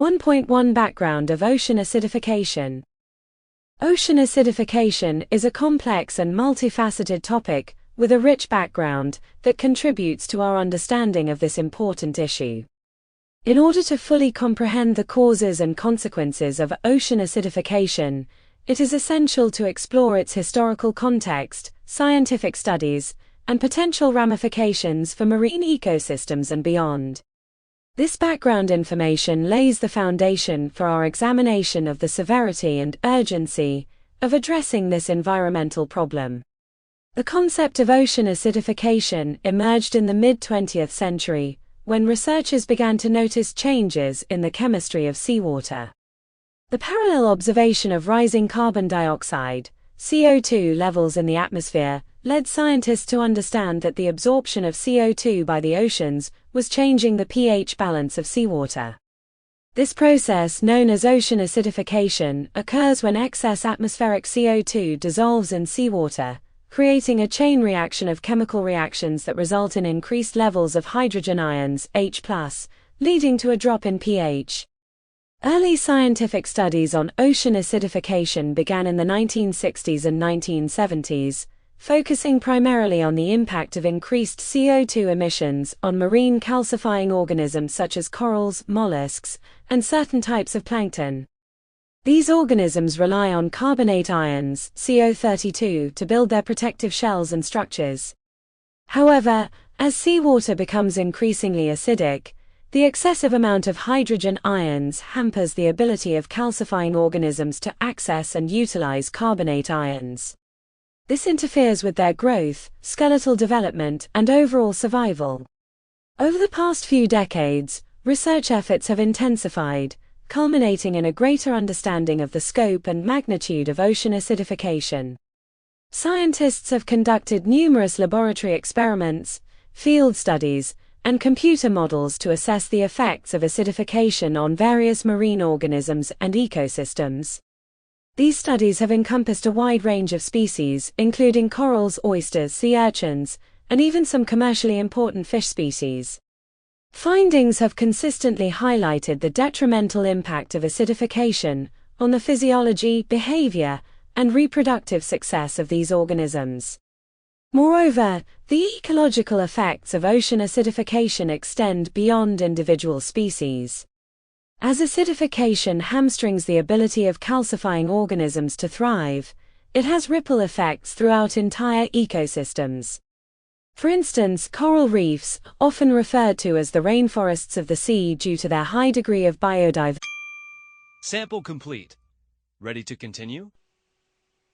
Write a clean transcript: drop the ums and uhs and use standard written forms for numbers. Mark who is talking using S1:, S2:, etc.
S1: 1.1 Background of ocean acidification. Ocean acidification is a complex and multifaceted topic with a rich background that contributes to our understanding of this important issue. In order to fully comprehend the causes and consequences of ocean acidification, it is essential to explore its historical context, scientific studies, and potential ramifications for marine ecosystems and beyond. This background information lays the foundation for our examination of the severity and urgency of addressing this environmental problem. The concept of ocean acidification emerged in the mid-20th century, when researchers began to notice changes in the chemistry of seawater. The parallel observation of rising carbon dioxide, CO2 levels in the atmosphere led scientists to understand that the absorption of CO2 by the oceans was changing the pH balance of seawater. This process, known as ocean acidification, occurs when excess atmospheric CO2 dissolves in seawater, creating a chain reaction of chemical reactions that result in increased levels of hydrogen ions, H+, leading to a drop in pH. Early scientific studies on ocean acidification began in the 1960s and 1970s, focusing primarily on the impact of increased CO2 emissions on marine calcifying organisms such as corals, mollusks, and certain types of plankton. These organisms rely on carbonate ions, CO32, to build their protective shells and structures. However, as seawater becomes increasingly acidic, the excessive amount of hydrogen ions hampers the ability of calcifying organisms to access and utilize carbonate ions. This interferes with their growth, skeletal development, and overall survival. Over the past few decades, research efforts have intensified, culminating in a greater understanding of the scope and magnitude of ocean acidification. Scientists have conducted numerous laboratory experiments, field studies, and computer models to assess the effects of acidification on various marine organisms and ecosystems. These studies have encompassed a wide range of species, including corals, oysters, sea urchins, and even some commercially important fish species. Findings have consistently highlighted the detrimental impact of acidification on the physiology, behavior, and reproductive success of these organisms. Moreover, the ecological effects of ocean acidification extend beyond individual species. As acidification hamstrings the ability of calcifying organisms to thrive, it has ripple effects throughout entire ecosystems. For instance, coral reefs, often referred to as the rainforests of the sea due to their high degree of biodiversity.
S2: Sample complete. Ready to continue?